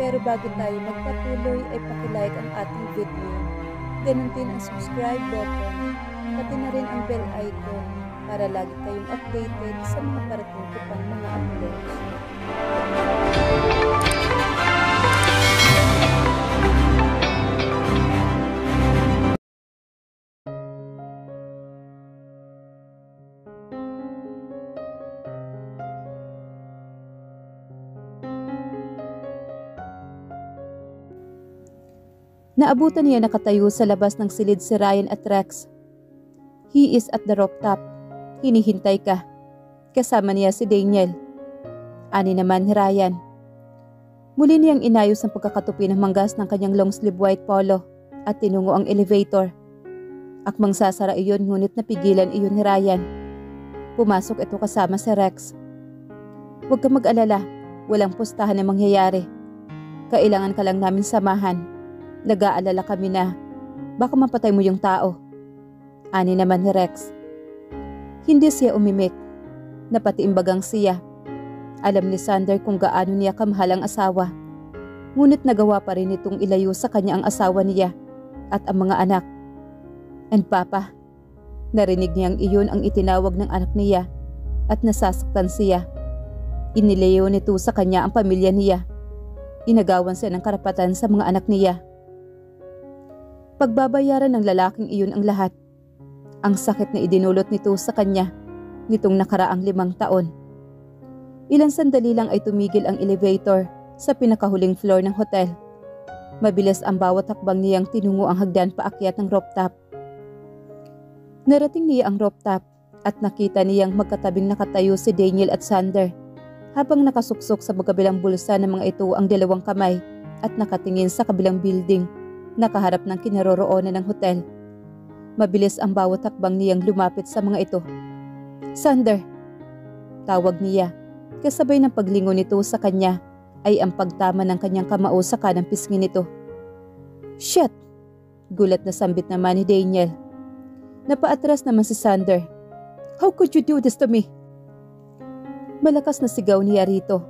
Pero bago tayo magpatuloy ay pakilike ang ating video. Ganun din ang subscribe button, pati na rin ang bell icon para lagi tayong updated sa mga parating ko pang mga uploads. Naabutan niya nakatayo sa labas ng silid si Ryan at Rex. He is at the rooftop. Hinihintay ka. Kasama niya si Daniel. Ani naman ni Ryan. Muli niyang inayos ang pagkakatupi ng manggas ng kanyang long sleeve white polo at tinungo ang elevator. Akmang sasara iyon ngunit napigilan iyon ni Ryan. Pumasok ito kasama si Rex. Huwag ka mag-alala. Walang pustahan na mangyayari. Kailangan ka lang namin samahan. Nag-aalala kami na baka mapatay mo yung tao. Ani naman ni Rex. Hindi siya umimik. Napatiimbagang siya. Alam ni Sander kung gaano niya kamahal ang asawa. Ngunit nagawa pa rin itong ilayo sa kanya ang asawa niya at ang mga anak. And Papa, narinig niyang iyon ang itinawag ng anak niya at nasasaktan siya. Inilayo nito sa kanya ang pamilya niya. Inagawan siya ng karapatan sa mga anak niya. Pagbabayaran ng lalaking iyon ang lahat. Ang sakit na idinulot nito sa kanya nitong nakaraang 5 taon. Ilang sandali lang ay tumigil ang elevator sa pinakahuling floor ng hotel. Mabilis ang bawat hakbang niyang tinungo ang hagdan paakyat ng rooftop. Narating niya ang rooftop at nakita niyang magkatabing nakatayo si Daniel at Sander habang nakasuksok sa magkabilang bulsa ng mga ito ang dalawang kamay at nakatingin sa kabilang building. Nakaharap ng kinaroroonan ng hotel. Mabilis ang bawat hakbang niyang lumapit sa mga ito. Sander! Tawag niya. Kasabay ng paglingon nito sa kanya ay ang pagtama ng kanyang kamao sa kanang pisngi nito. Shit! Gulat na sambit naman ni Daniel. Napaatras naman si Sander. How could you do this to me? Malakas na sigaw niya rito.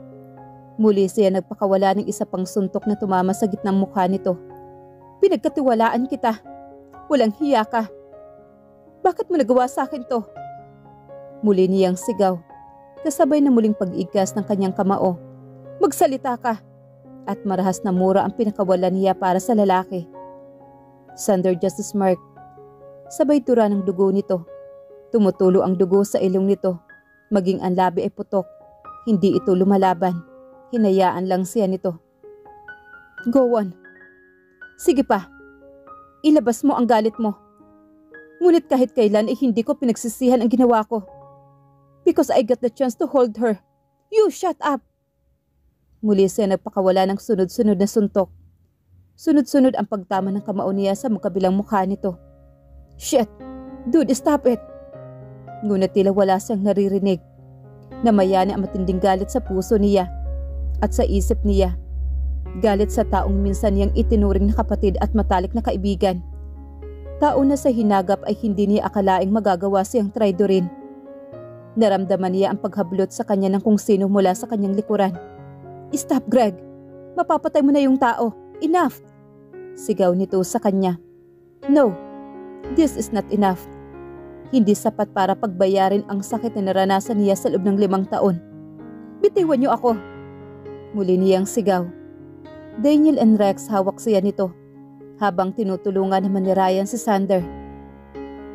Muli siya nagpakawala ng isa pang suntok na tumama sa gitnang mukha nito. Pinagkatiwalaan kita. Walang hiya ka. Bakit mo nagawa sa akin to? Muli niyang sigaw. Kasabay na muling pag-igkas ng kanyang kamao. Magsalita ka. At marahas na mura ang pinakawalan niya para sa lalaki. Sander just smirked. Sabay tura ng dugo nito. Tumutulo ang dugo sa ilong nito. Maging ang labi ay putok. Hindi ito lumalaban. Hinayaan lang siya nito. Go on. Sige pa, ilabas mo ang galit mo. Ngunit kahit kailan ay hindi ko pinagsisihan ang ginawa ko. Because I got the chance to hold her. You shut up! Muli siya nagpakawala ng sunod-sunod na suntok. Sunod-sunod ang pagtama ng kamao niya sa magkabilang mukha nito. Shit! Dude, stop it! Ngunit tila wala siyang naririnig. Namayani ang matinding galit sa puso niya at sa isip niya. Galit sa taong minsan niyang itinuring na kapatid at matalik na kaibigan. Tao na sa hinagap ay hindi niya akalaing magagawa siyang traidorin. Naramdaman niya ang paghablot sa kanya ng kung sino mula sa kanyang likuran. Stop, Greg! Mapapatay mo na yung tao! Enough! Sigaw nito sa kanya. No, this is not enough. Hindi sapat para pagbayarin ang sakit na naranasan niya sa loob ng 5 taon. Bitiwan niyo ako! Muli niyang sigaw. Daniel and Rex hawak siya nito, habang tinutulungan naman ni Ryan si Sander.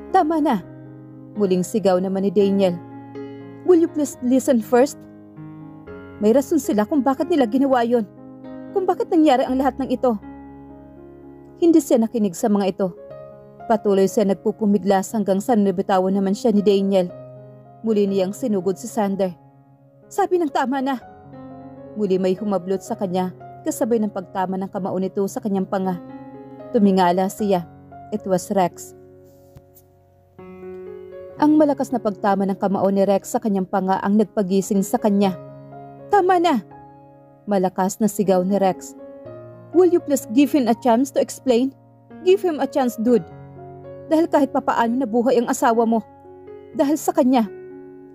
Tama na! Muling sigaw naman ni Daniel. Will you please listen first? May rason sila kung bakit nila ginawa yon, kung bakit nangyari ang lahat ng ito. Hindi siya nakinig sa mga ito. Patuloy siya nagpupumiglas hanggang sa nabitawan naman siya ni Daniel. Muli niyang sinugod si Sander. Sabi ng tama na! Muli may humablot sa kanya. Kasabay ng pagtama ng kamao nito sa kanyang panga. Tumingala siya. It was Rex. Ang malakas na pagtama ng kamao ni Rex sa kanyang panga ang nagpagising sa kanya. Tama na! Malakas na sigaw ni Rex. Will you please give him a chance to explain? Give him a chance, dude. Dahil kahit papaano nabuhay ang asawa mo. Dahil sa kanya.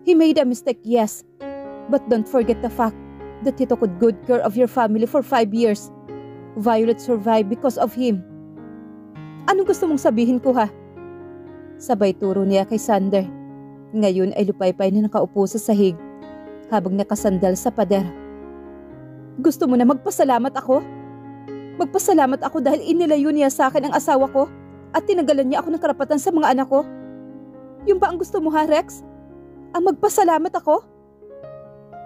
He made a mistake, yes. But don't forget the fact. that he took good care of your family for 5 years. Violet survived because of him. Anong gusto mong sabihin ko ha? Sabay turo niya kay Sander. Ngayon ay lupaypay na nakaupo sa sahig habang nakasandal sa pader. Gusto mo na magpasalamat ako? Magpasalamat ako dahil inilayo niya sa akin ang asawa ko at tinanggalan niya ako ng karapatan sa mga anak ko. Yung ba ang gusto mo ha, Rex? Ang magpasalamat ako?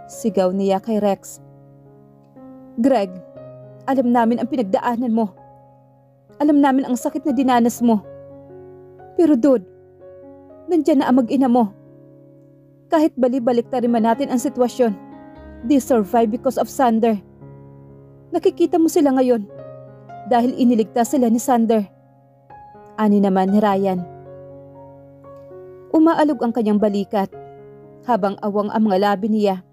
Sigaw niya kay Rex. Greg, alam namin ang pinagdaanan mo. Alam namin ang sakit na dinanas mo. Pero dude, nandyan na ang mag-ina mo. Kahit bali-balik man natin ang sitwasyon, they survive because of Sander. Nakikita mo sila ngayon dahil iniligtas sila ni Sander. Ani naman ni Ryan. Umaalog ang kanyang balikat habang awang ang mga labi niya.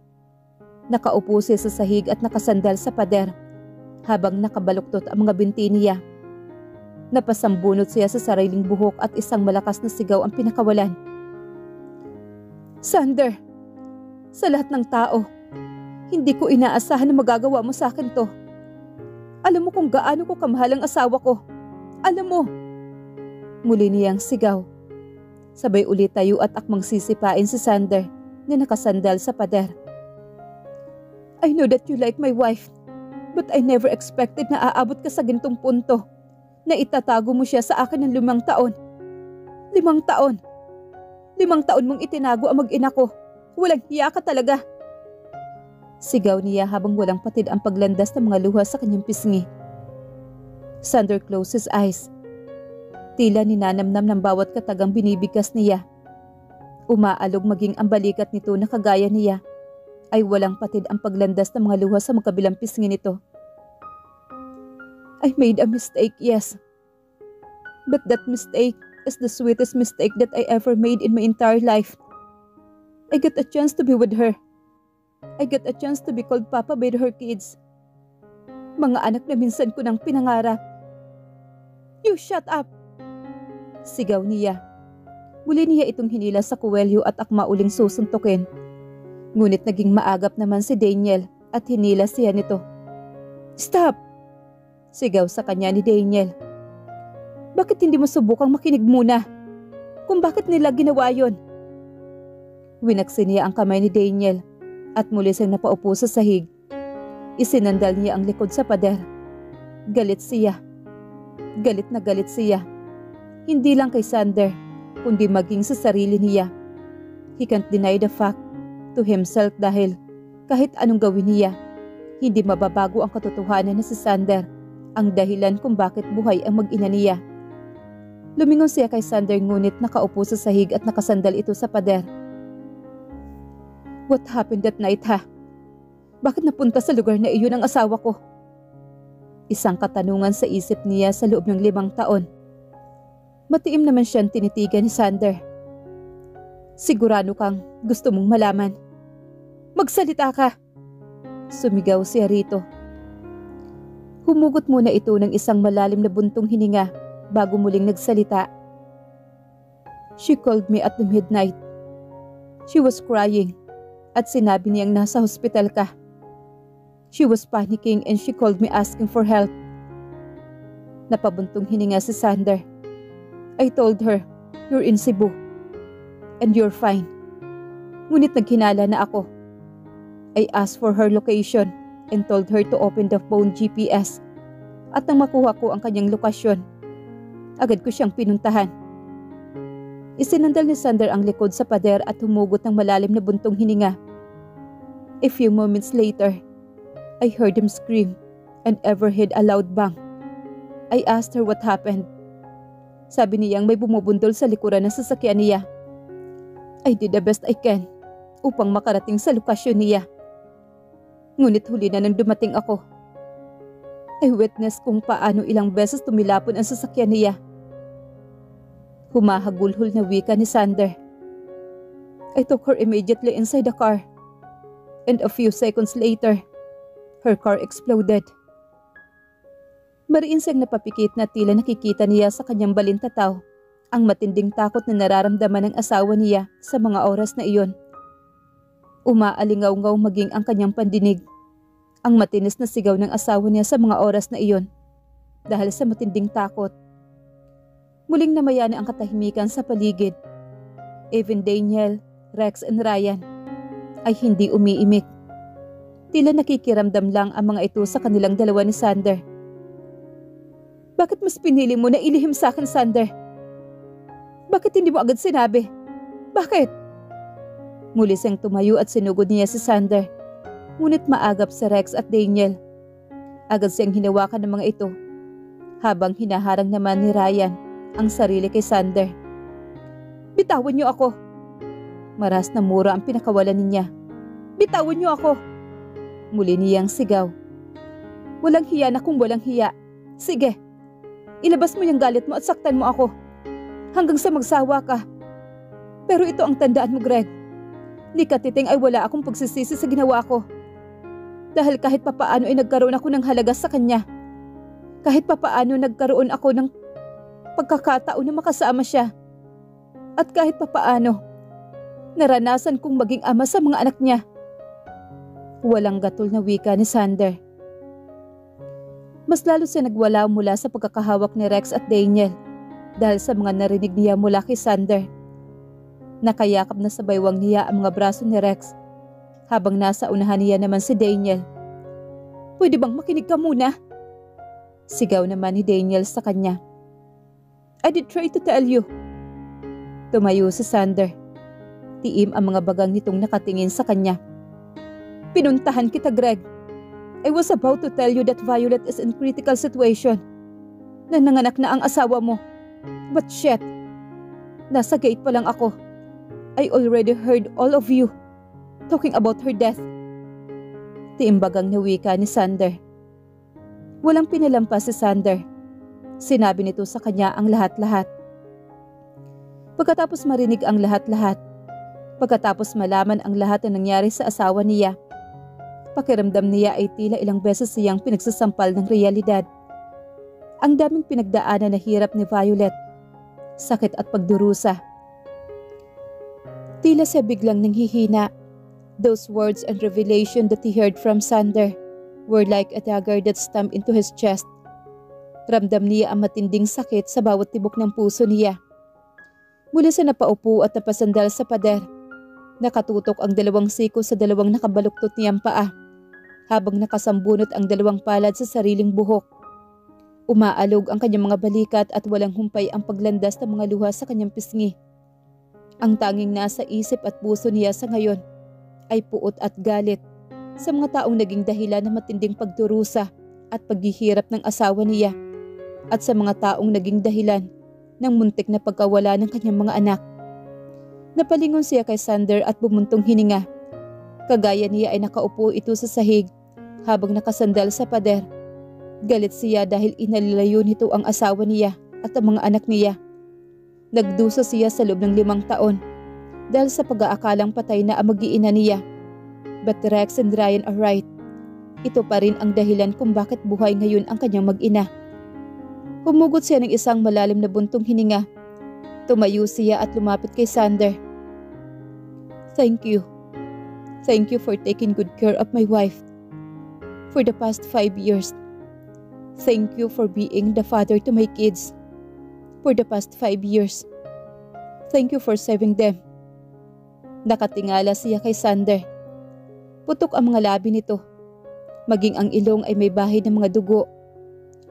Nakaupo siya sa sahig at nakasandal sa pader habang nakabaluktot ang mga binti niya. Napasambunot siya sa sariling buhok at isang malakas na sigaw ang pinakawalan. Sander, sa lahat ng tao, hindi ko inaasahan na magagawa mo sa akin to. Alam mo kung gaano ko kamahal ang asawa ko. Alam mo. Muli niyang sigaw. Sabay ulit tayo at akmang sisipain si Sander na nakasandal sa pader. I know that you like my wife, but I never expected na aabot ka sa gintong punto na itatago mo siya sa akin ng 5 taon. 5 taon. 5 taon mong itinago ang mag-ina ko. Walang hiya ka talaga. Sigaw niya habang walang patid ang paglandas ng mga luha sa kanyang pisngi. Sander closed his eyes. Tila ninanamnam ng bawat katagang binibigkas niya. Umaalog maging ang balikat nito na kagaya niya ay walang patid ang paglandas ng mga luha sa magkabilang pisngi nito. I made a mistake, yes. But that mistake is the sweetest mistake that I ever made in my entire life. I got a chance to be with her. I got a chance to be called Papa by her kids. Mga anak na minsan ko nang pinangarap. You shut up! Sigaw niya. Muli niya itong hinila sa kuwelyo at akma uling susuntukin. Ngunit naging maagap naman si Daniel at hinila siya nito. Stop! Sigaw sa kanya ni Daniel. Bakit hindi mo subukang makinig muna? Kung bakit nila ginawa yon? Winaksin niya ang kamay ni Daniel at muli siyang napaupo sa sahig. Isinandal niya ang likod sa pader. Galit siya. Galit na galit siya. Hindi lang kay Sander, kundi maging sa sarili niya. He can't deny the fact to himself dahil kahit anong gawin niya, hindi mababago ang katotohanan na si Sander ang dahilan kung bakit buhay ang mag-ina niya. Lumingon siya kay Sander ngunit nakaupo sa sahig at nakasandal ito sa pader. What happened that night ha? Bakit napunta sa lugar na iyon ang asawa ko? Isang katanungan sa isip niya sa loob ng 5 taon. Matiim naman siyang tinitigan ni Sander. Sigurado kang gusto mong malaman. Magsalita ka! Sumigaw siya rito. Humugot muna ito ng isang malalim na buntong hininga bago muling nagsalita. She called me at the midnight. She was crying at sinabi niyang nasa hospital ka. She was panicking and she called me asking for help. Napabuntong hininga si Sander. I told her, you're in Cebu. And you're fine. Ngunit naghinala na ako. I asked for her location and told her to open the phone GPS. At nang makuha ko ang kanyang lokasyon, agad ko siyang pinuntahan. Isinandal ni Sander ang likod sa pader at humugot ng malalim na buntong hininga. A few moments later, I heard him scream and overheard a loud bang. I asked her what happened. Sabi niyang may bumubundol sa likuran ng sasakyan niya. I did the best I can upang makarating sa lokasyon niya. Ngunit huli na nang dumating ako. I witnessed kung paano ilang beses tumilapon ang sasakyan niya. Humahagulhol na wika ni Sander. I took her immediately inside the car. And a few seconds later, her car exploded. Mariin siyang napapikit na tila nakikita niya sa kanyang balintataw ang matinding takot na nararamdaman ng asawa niya sa mga oras na iyon. Umaalingaw-ngaw maging ang kanyang pandinig Ang matinis na sigaw ng asawa niya sa mga oras na iyon dahil sa matinding takot. Muling namayani ang katahimikan sa paligid. Even Daniel, Rex and Ryan ay hindi umiimik. Tila nakikiramdam lang ang mga ito sa kanilang dalawa ni Sander. Bakit mas pinili mo na ilihim sa akin, Sander? Bakit hindi mo agad sinabi? Bakit? Muli siyang tumayo at sinugod niya si Sander. Ngunit maagap si Rex at Daniel. Agad siyang hinawakan ng mga ito, habang hinaharang naman ni Ryan ang sarili kay Sander. Bitawan niyo ako! Maras na mura ang pinakawalan niya. Bitawan niyo ako! Muli niyang sigaw. Walang hiya na kung walang hiya. Sige, ilabas mo yung galit mo at saktan mo ako. Hanggang sa magsawa ka. Pero ito ang tandaan mo, Greg. Ni Katiting ay wala akong pagsisisi sa ginawa ko. Dahil kahit papaano ay nagkaroon ako ng halaga sa kanya. Kahit papaano nagkaroon ako ng pagkakataon na makasama siya. At kahit papaano, naranasan kong maging ama sa mga anak niya. Walang gatol na wika ni Sander. Mas lalo siya nagwala mula sa pagkakahawak ni Rex at Daniel dahil sa mga narinig niya mula kay Sander. Nakayakap na sa baywang niya ang mga braso ni Rex habang nasa unahan niya naman si Daniel. Pwede bang makinig ka muna? Sigaw naman ni Daniel sa kanya. I did try to tell you. Tumayo si Sander. Tiim ang mga bagang nitong nakatingin sa kanya. Pinuntahan kita, Greg. I was about to tell you that Violet is in critical situation. Na nanganak na ang asawa mo. But shit. Nasa gate pa lang ako. I already heard all of you talking about her death. Tiimbagang nawika ni Sander. Walang pinalampas si Sander. Sinabi nito sa kanya ang lahat-lahat. Pagkatapos marinig ang lahat-lahat, pagkatapos malaman ang lahat na nangyari sa asawa niya, pakiramdam niya ay tila ilang beses siyang pinagsasampal ng realidad. Ang daming pinagdaanan na hirap ni Violet, sakit at pagdurusa. Tila siya biglang nanghihina. Those words and revelation that he heard from Sander were like a dagger that stabbed into his chest. Ramdam niya ang matinding sakit sa bawat tibok ng puso niya. Mula sa napaupo at napasandal sa pader, nakatutok ang dalawang siko sa dalawang nakabaluktot niyang paa, habang nakasambunot ang dalawang palad sa sariling buhok. Umaalog ang kanyang mga balikat at walang humpay ang paglandas ng mga luha sa kanyang pisngi. Ang tanging nasa isip at puso niya sa ngayon ay puot at galit sa mga taong naging dahilan ng matinding pagdurusa at paghihirap ng asawa niya at sa mga taong naging dahilan ng muntik na pagkawala ng kanyang mga anak. Napalingon siya kay Sander at bumuntong hininga. Kagaya niya ay nakaupo ito sa sahig habang nakasandal sa pader. Galit siya dahil inalilayo nito ang asawa niya at ang mga anak niya. Nagdusa siya sa loob ng 5 taon dahil sa pag-aakalang patay na ang mag-iina niya. But Rex and Ryan are right. Ito pa rin ang dahilan kung bakit buhay ngayon ang kanyang mag-ina. Humugot siya ng isang malalim na buntong hininga. Tumayo siya at lumapit kay Sander. Thank you. Thank you for taking good care of my wife for the past 5 years. Thank you for being the father to my kids for the past 5 years. Thank you for saving them. Nakatingala siya kay Sander. Putok ang mga labi nito. Maging ang ilong ay may bahid ng mga dugo.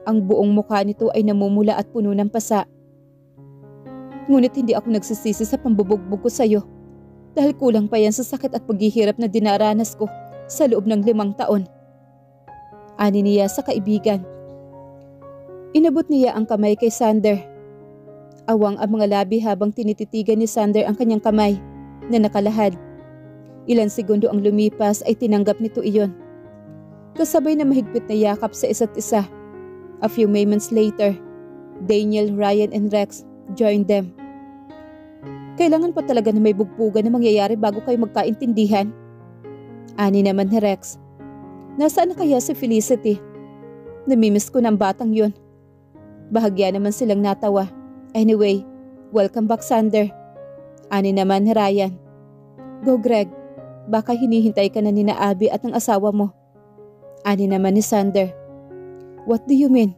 Ang buong mukha nito ay namumula at puno ng pasa. Ngunit hindi ako nagsisisi sa pambubugbog ko sa iyo dahil kulang pa yan sa sakit at paghihirap na dinaranas ko sa loob ng 5 taon. Ani niya sa kaibigan. Inabot niya ang kamay kay Sander. Awang ang mga labi habang tinititigan ni Sander ang kanyang kamay na nakalahad. Ilang segundo ang lumipas ay tinanggap nito iyon. Kasabay na mahigpit na yakap sa isa't isa. A few moments later, Daniel, Ryan and Rex joined them. Kailangan pa talaga na may bugbugan na mangyayari bago kayo magkaintindihan? Ani naman ni Rex. Nasaan na kaya si Felicity? Namimiss ko ng batang yun. Bahagya naman silang natawa. Anyway, welcome back Sander. Ani naman ni Ryan. Go Greg, baka hinihintay ka na ni na Abby at ng asawa mo. Ani naman ni Sander. What do you mean?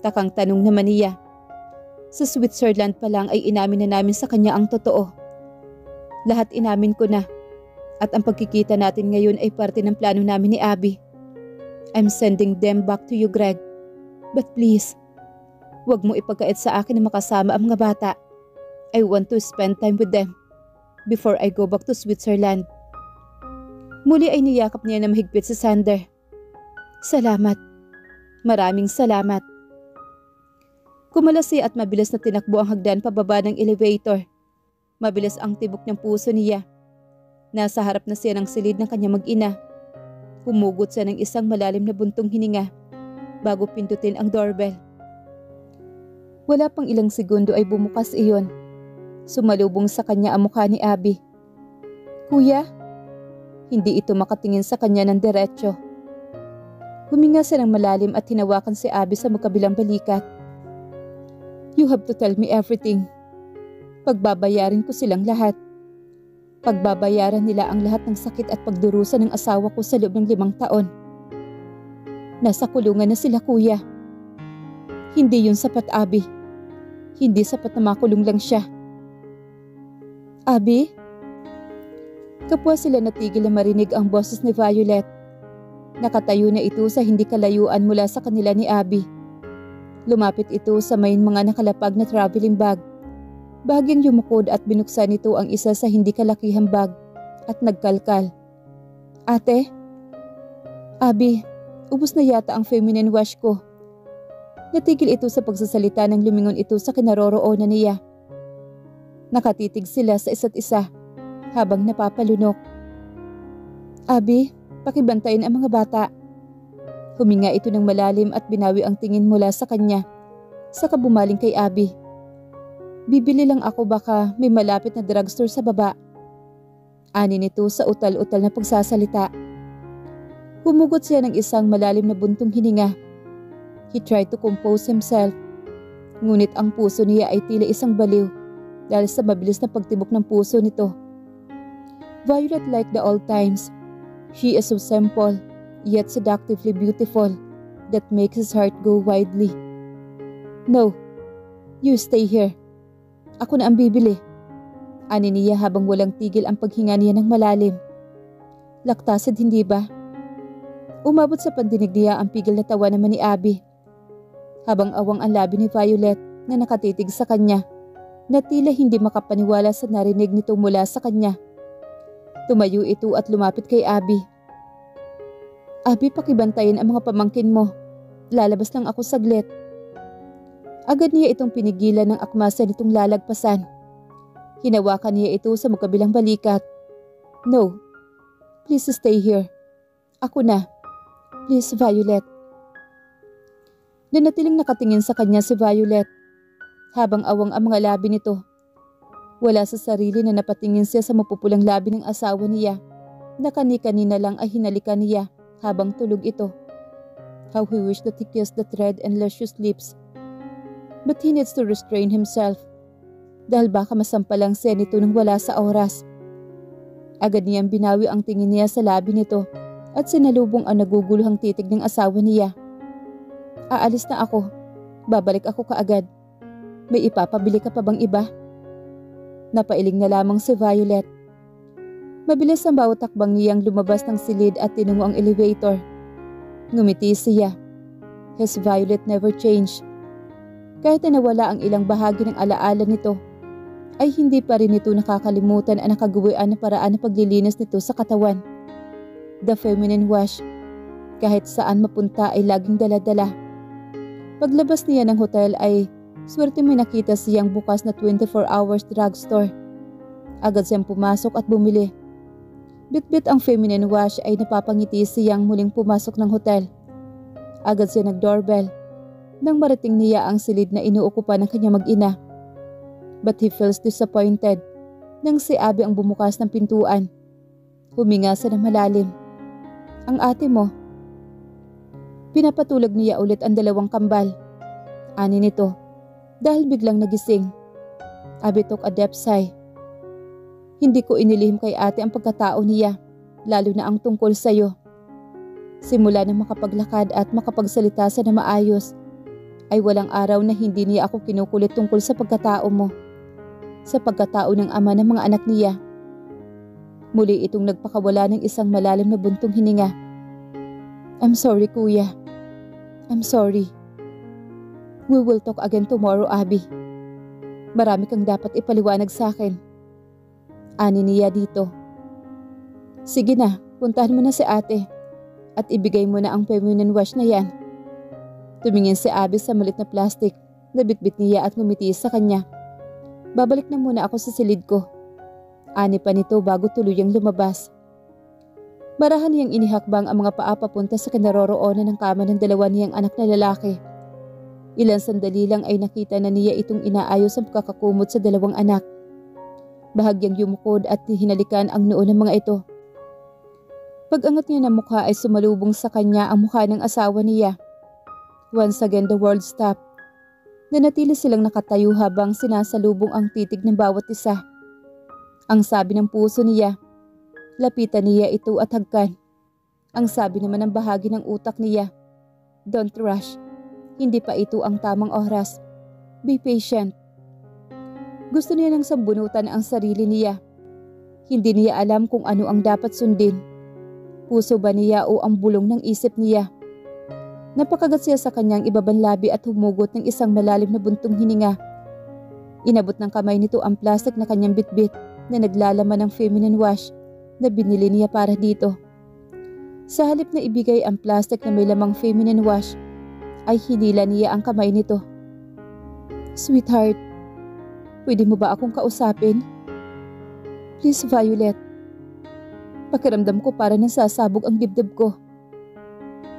Takang tanong naman niya. Sa Switzerland pa lang ay inamin na namin sa kanya ang totoo. Lahat inamin ko na. At ang pagkikita natin ngayon ay parte ng plano namin ni Abby. I'm sending them back to you, Greg. But please, huwag mo ipagkait sa akin na makasama ang mga bata. I want to spend time with them before I go back to Switzerland. Muli ay niyakap niya na mahigpit si Sander. Salamat. Maraming salamat. Kumalasi at mabilis na tinakbo ang hagdan pababa ng elevator. Mabilis ang tibok ng puso niya. Nasa harap na siya ng silid ng kanyang mag-ina. Humugot siya ng isang malalim na buntong hininga bago pindutin ang doorbell. Wala pang ilang segundo ay bumukas iyon. Sumalubong sa kanya ang mukha ni Abby. Kuya? Hindi ito makatingin sa kanya ng diretsyo. Huminga siya ng malalim at hinawakan si Abby sa magkabilang balikat. You have to tell me everything. Pagbabayarin ko silang lahat. Pagbabayaran nila ang lahat ng sakit at pagdurusa ng asawa ko sa loob ng 5 taon. Nasa kulungan na sila, kuya. Hindi yun sapat, Abby. Hindi sapat na makulong lang siya. Abby? Kapwa sila natigil na marinig ang boses ni Violet. Nakatayo na ito sa hindi kalayuan mula sa kanila ni Abby. Lumapit ito sa may mga nakalapag na traveling bag. Bahagyang yumukod at binuksan nito ang isa sa hindi kalakihang bag at nagkalkal. Ate? Abby, ubos na yata ang feminine wash ko. Natigil ito sa pagsasalita nang lumingon ito sa kinaroroonan niya. Nakatitig sila sa isa't isa habang napapalunok. Abby, pakibantayin ang mga bata. Huminga ito ng malalim at binawi ang tingin mula sa kanya. Saka bumaling kay Abby. Bibili lang ako, baka may malapit na drugstore sa baba. Ani nito sa utal-utal na pagsasalita. Humugot siya ng isang malalim na buntong hininga. He tried to compose himself. Ngunit ang puso niya ay tila isang baliw dahil sa mabilis na pagtibok ng puso nito. Violet like the old times. She is so simple, yet seductively beautiful, that makes his heart go widely. No, you stay here. Ako na ang bibili. Ani niya habang walang tigil ang paghinga niya ng malalim. Laktasid, hindi ba? Umabot sa pandinig niya ang pigil na tawa naman ni Abby. Habang awang ang labi ni Violet na nakatitig sa kanya, na tila hindi makapaniwala sa narinig nito mula sa kanya. Tumayo ito at lumapit kay Abby. Abby, pakibantayin ang mga pamangkin mo. Lalabas lang ako saglit. Agad niya itong pinigilan ng akmasan nitong lalagpasan. Hinawakan niya ito sa magkabilang balikat. No, please stay here. Ako na. Please, Violet. Nanatiling nakatingin sa kanya si Violet. Habang awang ang mga labi nito. Wala sa sarili na napatingin siya sa mapupulang labi ng asawa niya. Na kani-kanina lang ay hinalikan niya habang tulog ito. How he wished that he kissed the red and luscious lips. But he needs to restrain himself. Dahil baka masampalang siya nito nang wala sa oras. Agad niyang binawi ang tingin niya sa labi nito at sinalubong ang naguguluhang titig ng asawa niya. Aalis na ako. Babalik ako kaagad. May ipapabili ka pa bang iba? Napailing na lamang si Violet. Mabilis ang bawat takbang niyang lumabas ng silid at tinungo ang elevator. Ngumiti siya. His Violet never changed. Kahit na nawala ang ilang bahagi ng alaala nito, ay hindi pa rin ito nakakalimutan ang nakagawian na paraan ng paglilinis nito sa katawan. The feminine wash. Kahit saan mapunta ay laging dala-dala. Paglabas niya ng hotel ay swerte may nakita siyang bukas na 24 hours drugstore. Agad siyang pumasok at bumili. Bit-bit ang feminine wash ay napapangiti siyang muling pumasok ng hotel. Agad siya nag-doorbell. Nang marating niya ang silid na inuukupan ng kanyang mag-ina. But he feels disappointed nang si Abby ang bumukas ng pintuan. Huminga siya ng malalim. Ang ate mo. Pinapatulog niya ulit ang 2 kambal. Ani nito, dahil biglang nagising. Abby took a deep sigh. Hindi ko inilihim kay ate ang pagkatao niya, lalo na ang tungkol sa'yo. Simula nang makapaglakad at makapagsalita sa na maayos, ay walang araw na hindi niya ako kinukulit tungkol sa pagkatao mo. Sa pagkatao ng ama ng mga anak niya. Muli itong nagpakawala ng isang malalim na buntong hininga. I'm sorry, kuya. I'm sorry. We will talk again tomorrow, Abby. Marami kang dapat ipaliwanag sa akin. Ani niya dito. Sige na, puntahan mo na si ate. At ibigay mo na ang feminine wash na yan. Tumingin si Abby sa malit na plastic na bitbit niya at ngumiti sa kanya. Babalik na muna ako sa silid ko. Ani pa nito bago tuluyang lumabas. Marahan niyang inihakbang ang mga paa papunta sa kinaroroonan ng kama ng dalawa niyang anak na lalaki. Ilang sandali lang ay nakita na niya itong inaayos ang pagkakakumot sa dalawang anak. Bahagyang yumukod at hinalikan ang noo ng mga ito. Pag-angat niya ng mukha ay sumalubong sa kanya ang mukha ng asawa niya. Once again the world stopped. Nanatili silang nakatayo habang sinasalubong ang titig ng bawat isa. Ang sabi ng puso niya, lapitan niya ito at hagkan. Ang sabi naman ng bahagi ng utak niya, don't rush. Hindi pa ito ang tamang oras. Be patient. Gusto niya nang sambunutan ang sarili niya. Hindi niya alam kung ano ang dapat sundin. Puso ba niya o ang bulong ng isip niya? Napakagat siya sa kanyang ibabanlabi at humugot ng isang malalim na buntong hininga. Inabot ng kamay nito ang plastic na kanyang bitbit na naglalaman ng feminine wash na binili niya para dito. Sa halip na ibigay ang plastic na may lamang feminine wash, ay hinila niya ang kamay nito. Sweetheart, pwede mo ba akong kausapin? Please, Violet. Pakiramdam ko para nasasabog ang dibdib ko.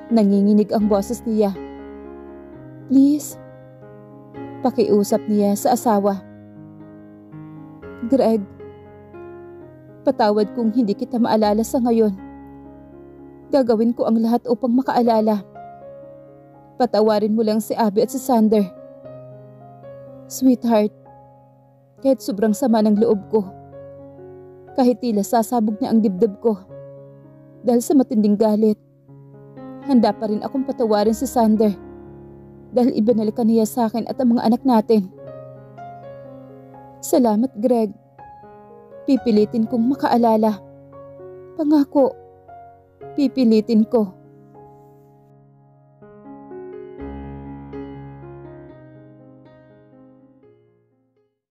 Nanginginig ang boses niya. Please. Pakiusap niya sa asawa. Greg, patawad kung hindi kita maalala sa ngayon. Gagawin ko ang lahat upang makaalala. Patawarin mo lang si Abby at si Sander. Sweetheart, kahit sobrang sama ng loob ko, kahit tila sasabog na ang dibdib ko dahil sa matinding galit, handa pa rin akong patawarin si Sander dahil ibinalikan niya sa akin at ang mga anak natin. Salamat, Greg. Pipilitin kong makaalala. Pangako, pipilitin ko.